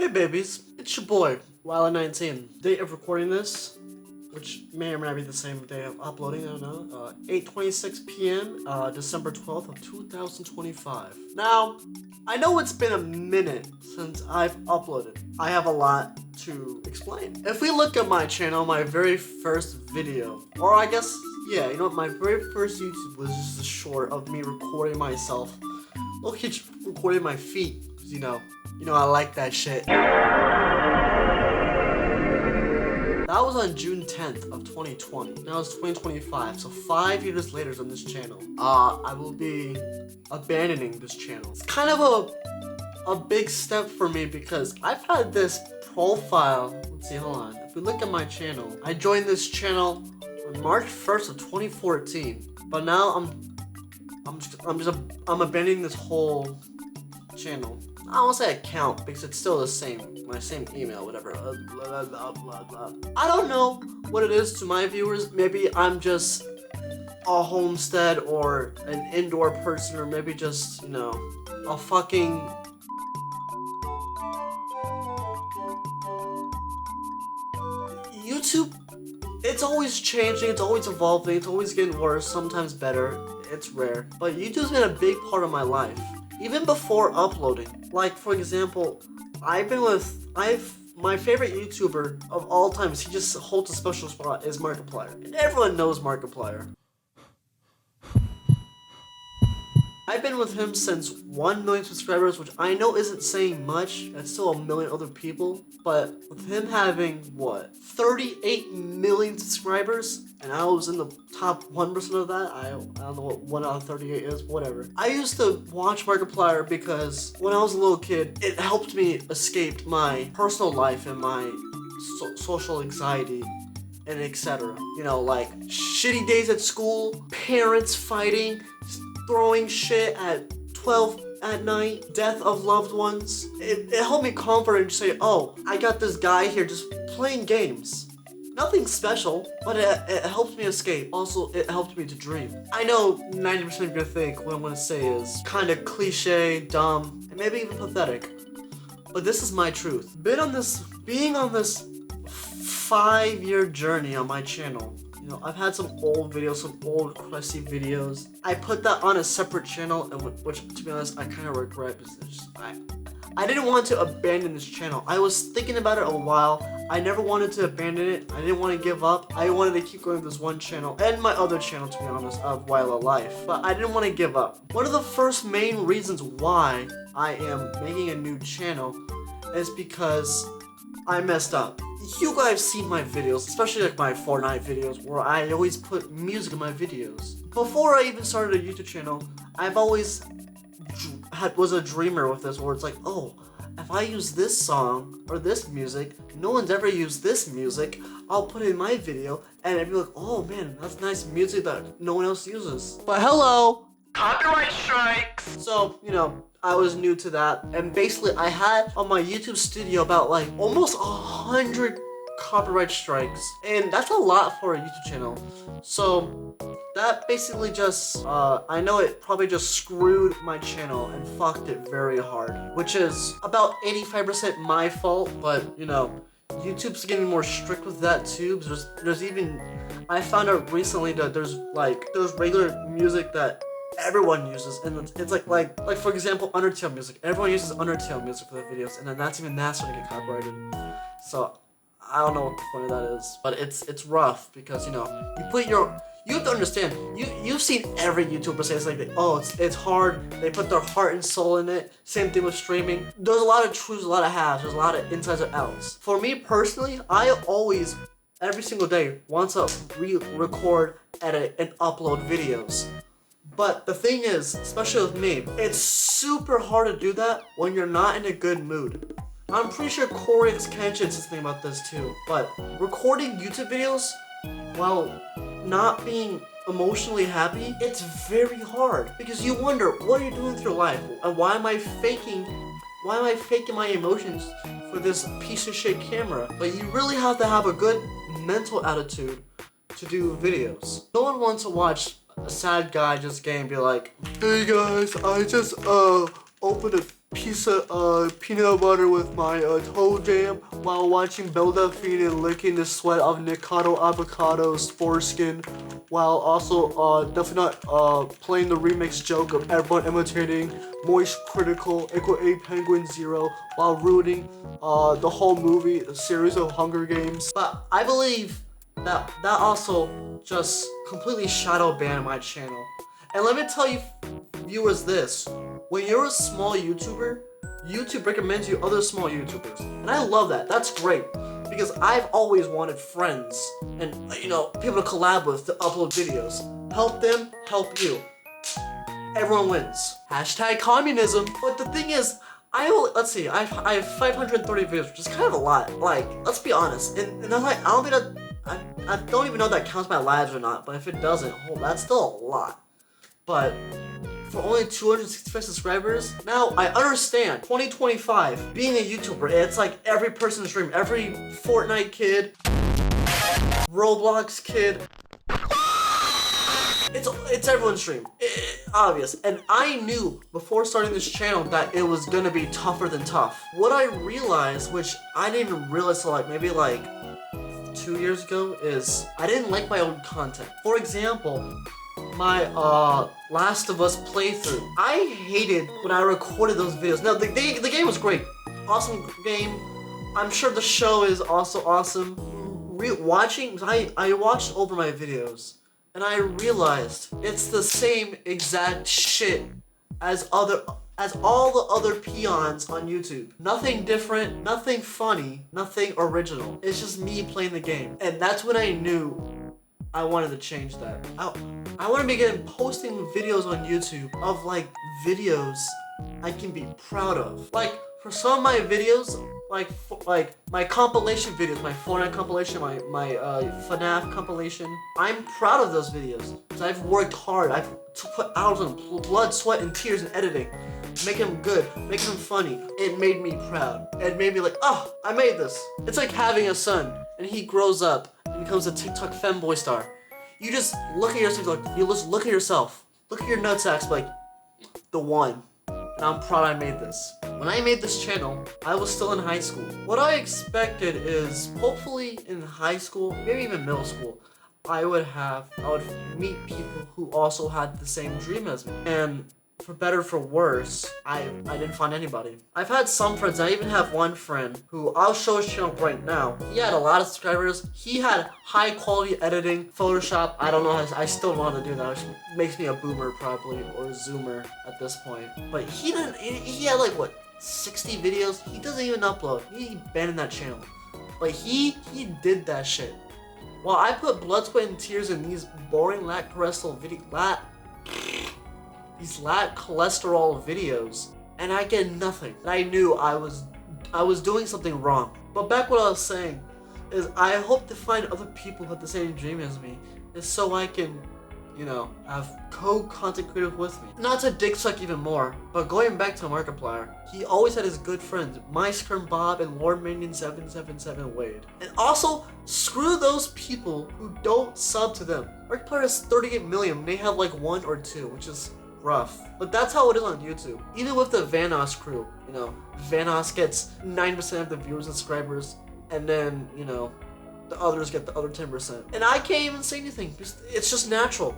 Hey babies, it's your boy, Wildin19. Date of recording this, which may or may not be the same day of uploading, I don't know. 8:26 p.m., December 12th of 2025. Now, I know it's been a minute since I've uploaded. I have a lot to explain. If we look at my channel, my very first video, or I guess, yeah, you know what, my very first YouTube was just a short of me recording myself. Okay, just recording my feet, 'cause you know, I like that shit. That was on June 10th of 2020. Now it's 2025, so 5 years later on this channel, I will be abandoning this channel. It's kind of a big step for me because I've had this profile. Let's see, hold on. If we look at my channel, I joined this channel on March 1st of 2014, but now I'm abandoning this whole channel. I don't want to say account because it's still the same, my same email, whatever. Blah, blah, blah, blah. I don't know what it is to my viewers. Maybe I'm just a homestead or an indoor person, or maybe just, you know, a fucking YouTube. It's always changing, it's always evolving, it's always getting worse, sometimes better. It's rare, but YouTube's been a big part of my life. Even before uploading. Like, for example, my favorite YouTuber of all time, he just holds a special spot, is Markiplier. And everyone knows Markiplier. I've been with him since 1 million subscribers, which I know isn't saying much. That's still a million other people. But with him having, what, 38 million subscribers? And I was in the top 1% of that. I don't know what 1 out of 38 is, whatever. I used to watch Markiplier because when I was a little kid, it helped me escape my personal life and my social anxiety and etc. You know, like shitty days at school, parents fighting, throwing shit at 12 at night, death of loved ones. It helped me comfort and say, oh, I got this guy here just playing games. Nothing special, but it helped me escape. Also, it helped me to dream. I know 90% of you think what I'm gonna say is kind of cliche, dumb, and maybe even pathetic. But this is my truth. Being on this 5-year journey on my channel, you know, I've had some old videos, some old crusty videos. I put that on a separate channel, and which, to be honest, I kind of regret because I didn't want to abandon this channel. I was thinking about it a while. I never wanted to abandon it. I didn't want to give up. I wanted to keep going with this one channel and my other channel, to be honest, of Wildin Life. But I didn't want to give up. One of the first main reasons why I am making a new channel is because I messed up. You guys seen my videos, especially like my Fortnite videos, where I always put music in my videos. Before I even started a YouTube channel, I've always was a dreamer with this, where it's like, oh, if I use this song or this music, no one's ever used this music, I'll put it in my video, and it'd be like, oh man, that's nice music that no one else uses. But hello! Copyright strikes! So, you know, I was new to that, and basically I had on my YouTube studio about like almost 100 copyright strikes, and that's a lot for a YouTube channel. So that basically just, I know it probably just screwed my channel and fucked it very hard, which is about 85% my fault, but you know, YouTube's getting more strict with that too. There's even, I found out recently that there's regular music that everyone uses, and it's like for example, Undertale music. Everyone uses Undertale music for their videos, and then that's starting to get copyrighted. So I don't know what the point of that is, but it's rough because, you know, you have to understand, you've seen every YouTuber say it's like, oh, it's hard, they put their heart and soul in it. Same thing with streaming. There's a lot of truths, a lot of halves, there's a lot of insides or outs. For me personally, I always, every single day, want to record, edit, and upload videos. But the thing is, especially with me, it's super hard to do that when you're not in a good mood. I'm pretty sure Corey X Kenshin says something about this too, but recording YouTube videos while not being emotionally happy, it's very hard because you wonder, what are you doing with your life? And why am I faking my emotions for this piece of shit camera? But you really have to have a good mental attitude to do videos. No one wants to watch a sad guy just game and be like, hey guys, I just opened a piece of peanut butter with my toe jam while watching Belle Delphine and licking the sweat of Nikocado Avocado's foreskin, while also definitely not playing the remix joke of everyone imitating Moist Critical, aka Penguin Zero, while rooting the whole movie, a series of Hunger Games. But I believe that also just completely shadow banned my channel. And let me tell you viewers this, when you're a small YouTuber, YouTube recommends you other small YouTubers. And I love that, that's great. Because I've always wanted friends and, you know, people to collab with to upload videos. Help them, help you. Everyone wins. Hashtag communism. But the thing is, let's see, I have 530 videos, which is kind of a lot. Like, let's be honest. And I'm like, I don't even know if that counts my lives or not, but if it doesn't, that's still a lot. But for only 265 subscribers, now I understand. 2025, being a YouTuber, it's like every person's dream. Every Fortnite kid, Roblox kid, it's everyone's dream. Obvious. And I knew before starting this channel that it was gonna be tougher than tough. What I realized, which I didn't even realize till maybe 2 years ago, is I didn't like my own content. For example, my Last of Us playthrough. I hated when I recorded those videos. Now the game was great, awesome game. I'm sure the show is also awesome. I watched over my videos and I realized it's the same exact shit as all the other peons on YouTube. Nothing different, nothing funny, nothing original. It's just me playing the game, and that's when I knew I wanted to change that. I want to begin posting videos on YouTube of videos I can be proud of. Like for some of my videos, like my compilation videos, my Fortnite compilation, my FNAF compilation, I'm proud of those videos because I've worked hard. I've put hours of blood, sweat, and tears in editing, making them good, making them funny. It made me proud. It made me like, oh, I made this. It's like having a son and he grows up and becomes a TikTok femboy star. You just look at yourself, look at yourself. Look at your nutsacks, the one. And I'm proud I made this. When I made this channel, I was still in high school. What I expected is, hopefully in high school, maybe even middle school, I would meet people who also had the same dream as me. And for better or for worse, I didn't find anybody. I've had some friends. I even have one friend who I'll show his channel right now. He had a lot of subscribers. He had high quality editing, Photoshop. I don't know I still don't know how to do that, which makes me a boomer probably, or a zoomer at this point. But he had 60 videos. He doesn't even upload. He abandoned that channel. But he did that shit. While I put blood, sweat, and tears in these boring cholesterol videos, and I get nothing. And I knew I was doing something wrong. But back what I was saying is, I hope to find other people who have the same dream as me, is so I can, have co-content creators with me. Not to dick suck even more, but going back to Markiplier, he always had his good friends, MyScrim Bob and Lord Minion 777 Wade. And also, screw those people who don't sub to them. Markiplier has 38 million, they have 1 or 2, which is rough. But that's how it is on YouTube. Even with the Vanoss crew, Vanoss gets 9% of the viewers and subscribers, and then, the others get the other 10%. And I can't even say anything, because it's just natural.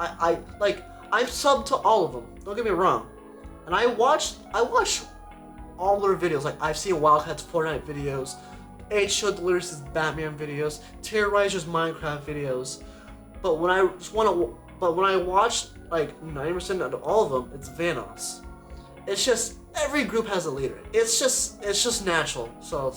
I'm subbed to all of them, don't get me wrong. And I watch all their videos. I've seen Wildcat's Fortnite videos, H.O. Delirious' Batman videos, Terrorizer's Minecraft videos. But when I watch 90% of all of them, it's Vanoss. It's just, every group has a leader. It's just natural. So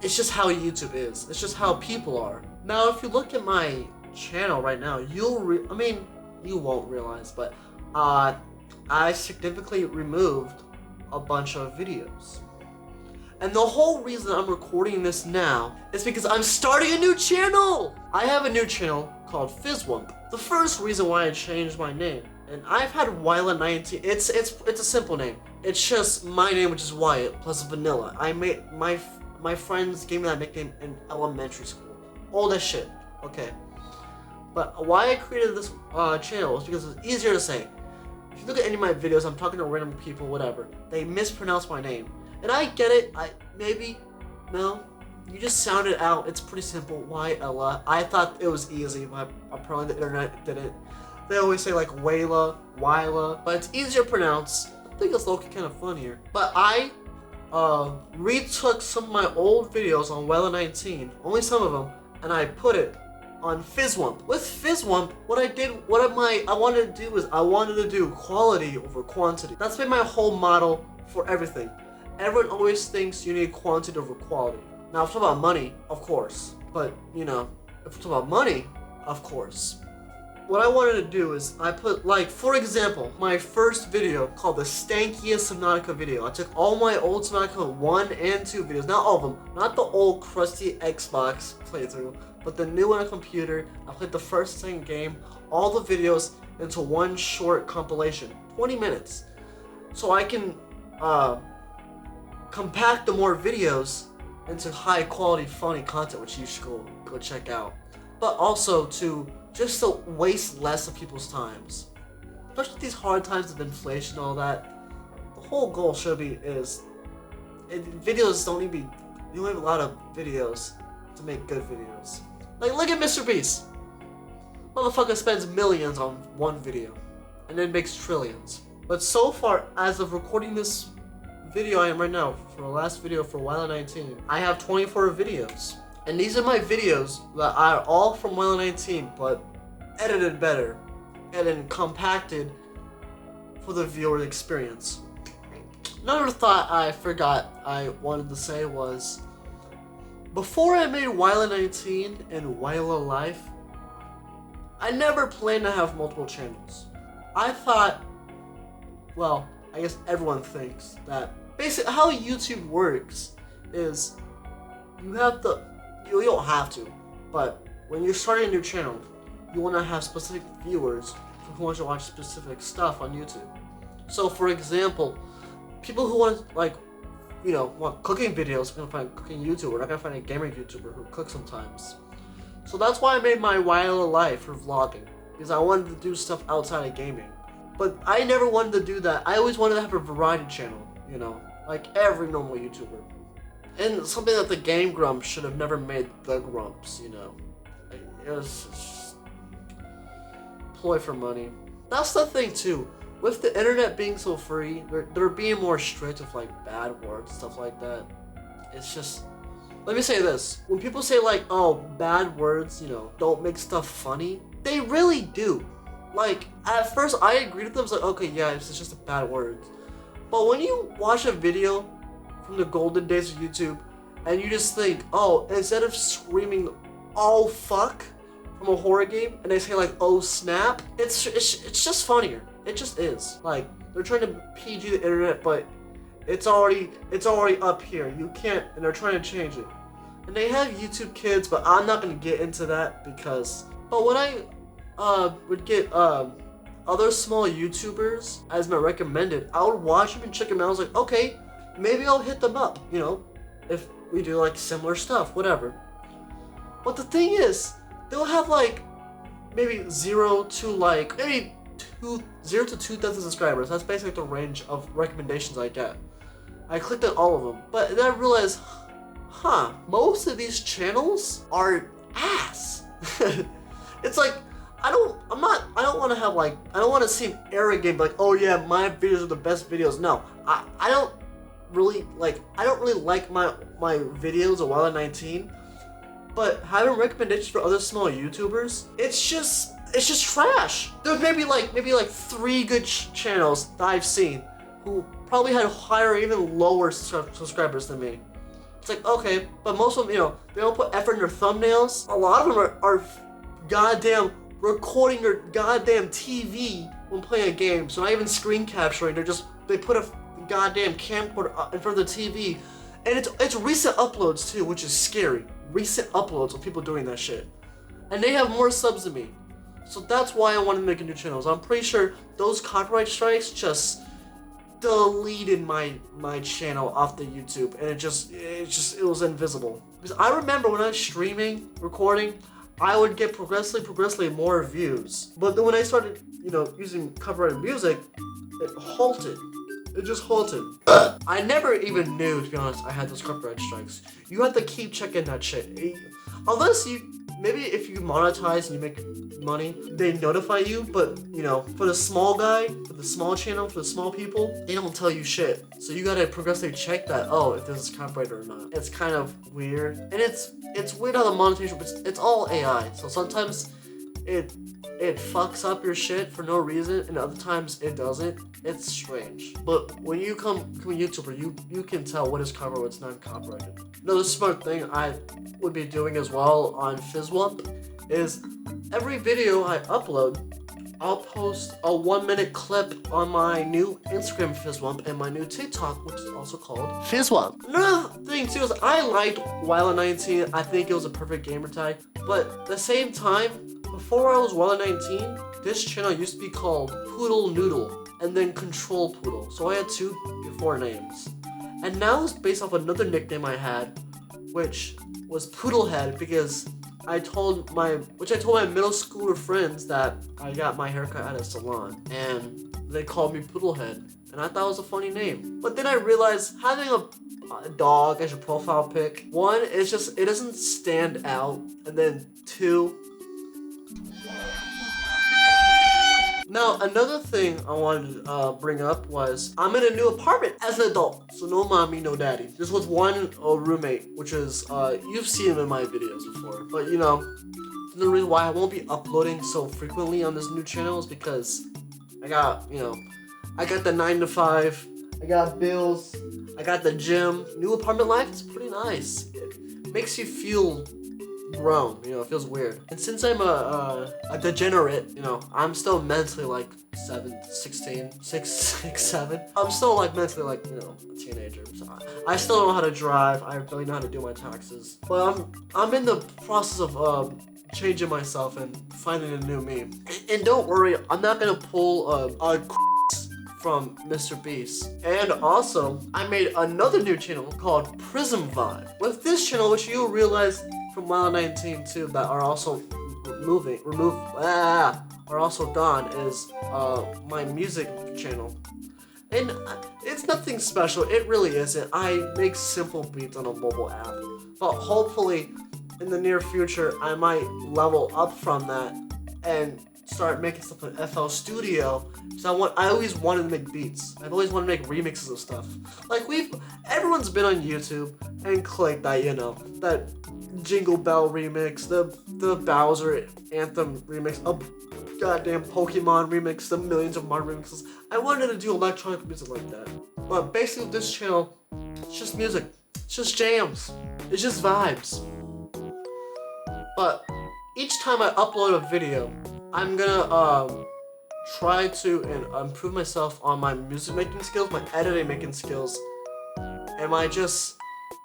it's just how YouTube is. It's just how people are. Now, if you look at my channel right now, you won't realize, but I significantly removed a bunch of videos. And the whole reason I'm recording this now is because I'm starting a new channel! I have a new channel called Fizzwump. The first reason why I changed my name, and I've had Wyla19, it's a simple name. It's just my name, which is Wyatt, plus Vanilla. I made, my friends gave me that nickname in elementary school. All that shit, okay. But why I created this channel was because it's easier to say. if you look at any of my videos, I'm talking to random people, whatever. They mispronounce my name. And I get it. No. You just sound it out. It's pretty simple. Wyella. I thought it was easy, but apparently the internet didn't. They always say like Wayla, Wyla, but it's easier to pronounce. I think it's low-key kind of funnier. But I retook some of my old videos on Wayla19, only some of them, and I put it on Fizzwump. With Fizzwump, I wanted to do is I wanted to do quality over quantity. That's been my whole model for everything. Everyone always thinks you need quantity over quality. Now, if we're talking about money, of course. But, you know, if we're talking about money, of course. What I wanted to do is I put, like, for example, my first video called the Stankiest Subnautica video. I took all my old Subnautica 1 and 2 videos, not all of them, not the old crusty Xbox playthrough, but the new one on a computer. I played the first and second game, all the videos into one short compilation, 20 minutes. So I can compact the more videos into high quality funny content, which you should go check out, but also just to waste less of people's times, especially these hard times of inflation and all that. The whole goal should be videos don't need to be, you don't have a lot of videos to make good videos. Like, look at Mr. Beast. Motherfucker spends millions on one video and then makes trillions. But so far, as of recording this video I am right now, for the last video for Wyla19, I have 24 videos. And these are my videos that are all from Wyla19, but edited better and then compacted for the viewer experience. Another thought I forgot I wanted to say was, before I made Wyla19 and Wyla Life, I never planned to have multiple channels. I thought, well, I guess everyone thinks that basically how YouTube works is you don't have to, but when you're starting a new channel, you want to have specific viewers who want to watch specific stuff on YouTube. So for example, people who want want cooking videos are gonna find a cooking YouTuber. They're not gonna find a gaming YouTuber who cooks sometimes. So that's why I made my Wyla Life for vlogging, because I wanted to do stuff outside of gaming. But I never wanted to do that. I always wanted to have a variety channel, like every normal YouTuber. And something that the Game Grumps should have never made the Grumps, Like, it was just ploy for money. That's the thing too. With the internet being so free, they're being more strict with like bad words, stuff like that. It's just, let me say this. When people say like, oh, bad words, don't make stuff funny, they really do. Like, at first I agreed with them. I was like, okay, yeah, it's just a bad word. But when you watch a video from the golden days of YouTube, and you just think, oh, instead of screaming, oh fuck, from a horror game, and they say like, oh snap, it's just funnier. It just is. Like, they're trying to PG the internet, but it's already up here. You can't, and they're trying to change it. And they have YouTube Kids, but I'm not gonna get into that because. But when I would get other small YouTubers as my recommended, I would watch them and check them out. I was like, okay, maybe I'll hit them up, if we do like similar stuff, whatever. But the thing is, they'll have like maybe 0 to 2,000 subscribers. That's basically the range of recommendations I get. I clicked on all of them, but then I realized, most of these channels are ass. It's like, I don't want to seem arrogant, like, oh yeah, my videos are the best videos. No, I don't really like my videos of Wyla19, but having recommendations for other small YouTubers, it's just trash. There's maybe like 3 good channels that I've seen who probably had higher or even lower subscribers than me. It's like, okay, but most of them, they don't put effort in their thumbnails. A lot of them are goddamn recording their goddamn TV when playing a game, so not even screen capturing. They put a goddamn camcorder in front of the TV, and it's recent uploads too, which is scary. Recent uploads of people doing that shit, and they have more subs than me. So that's why I wanted to make a new channel. I'm pretty sure those copyright strikes just deleted my channel off the YouTube, and it was invisible. Because I remember when I was streaming, recording, I would get progressively more views. But then when I started, using copyrighted music, it halted. It just halted. I never even knew, to be honest, I had those copyright strikes. You have to keep checking that shit. Unless maybe if you monetize and you make money, they notify you, but, for the small guy, for the small channel, for the small people, they don't tell you shit. So you gotta progressively check that, if this is copyrighted or not. It's kind of weird. And it's weird how the monetization, but it's all AI. So sometimes it fucks up your shit for no reason, and other times it doesn't. It's strange. But when you become a YouTuber, you can tell what is copyrighted, what's not copyrighted. Another smart thing I would be doing as well on FizzWump is every video I upload, I'll post a 1-minute clip on my new Instagram FizzWump and my new TikTok, which is also called FizzWump. Another thing too is I liked Wildin19. I think it was a perfect gamer tag. But at the same time, before I was Wildin19, this channel used to be called Poodle Noodle and then Control Poodle. So I had 2 before names. And now it's based off another nickname I had, which was Poodlehead, because I told my middle schooler friends that I got my haircut at a salon, and they called me Poodlehead, and I thought it was a funny name. But then I realized having a dog as your profile pic, 1, it doesn't stand out, and then 2. Now, another thing I wanted to bring up was I'm in a new apartment as an adult. So no mommy, no daddy. Just with one roommate, which is, you've seen him in my videos before. But, the reason why I won't be uploading so frequently on this new channel is because I got the 9 to 5, I got bills, I got the gym. New apartment life is pretty nice. It makes you feel grown, it feels weird. And since I'm a degenerate, I'm still mentally like 7. I'm still like mentally like, a teenager. So I still don't know how to drive. I really know how to do my taxes. But I'm in the process of changing myself and finding a new me. And don't worry, I'm not gonna pull a from Mr. Beast. And also, I made another new channel called Prism Vibe. With this channel, which you'll realize from Wildin19 too, that are also are also gone, is my music channel. And it's nothing special, it really isn't. I make simple beats on a mobile app. But hopefully, in the near future, I might level up from that and start making stuff in FL Studio. So I always wanted to make beats. I've always wanted to make remixes of stuff. Like everyone's been on YouTube and clicked that, that Jingle Bell remix, the Bowser Anthem remix, a goddamn Pokemon remix, the millions of Mario remixes. I wanted to do electronic music like that. But basically with this channel, it's just music. It's just jams. It's just vibes. But each time I upload a video, I'm gonna try to improve myself on my music making skills, my editing making skills, and my just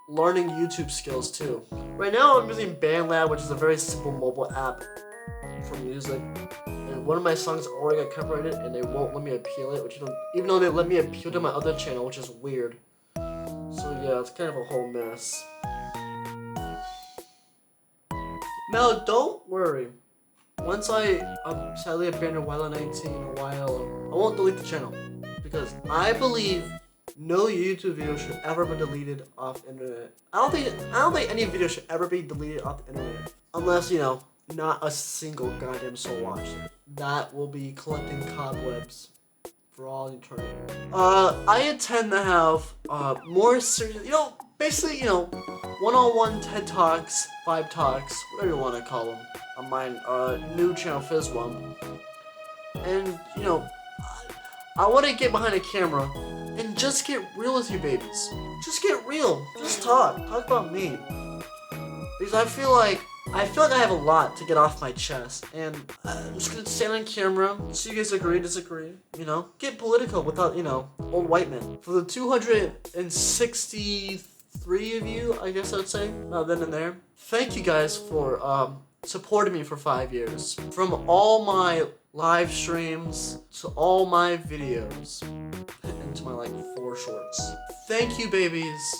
learning YouTube skills too. Right now I'm using BandLab, which is a very simple mobile app for music. And one of my songs already got copyrighted and they won't let me appeal it, even though they let me appeal to my other channel, which is weird. So yeah, it's kind of a whole mess. Now don't worry. Once I sadly abandon Wildin19 in a while, I won't delete the channel. Because I believe no YouTube video should ever be deleted off the internet. I don't think any video should ever be deleted off the internet. Unless, not a single goddamn soul watched it. That will be collecting cobwebs for all eternity. I intend to have more serious, basically, one-on-one TED Talks, Vibe Talks, whatever you want to call them, on my new channel FizzWump. And, I want to get behind a camera and just get real with you babies. Just get real. Just talk. Talk about me. Because I feel like I have a lot to get off my chest. And I'm just going to stand on camera, so you guys agree, disagree, Get political without, old white men. For the 263 of you, I guess I'd say, then and there. Thank you guys for supporting me for 5 years. From all my live streams to all my videos and to my 4 shorts. Thank you babies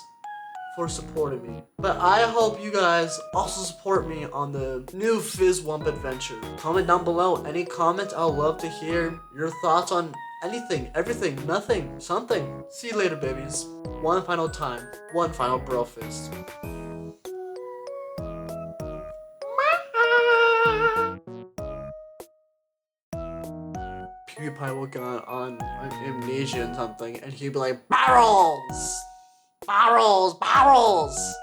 for supporting me. But I hope you guys also support me on the new Fizz Wump adventure. Comment down below any comments. I'd love to hear your thoughts on anything, everything, nothing, something. See you later, babies. One final time. One final bro fist. PewDiePie will get on Amnesia and something, and he'd be like, barrels! Barrels! Barrels!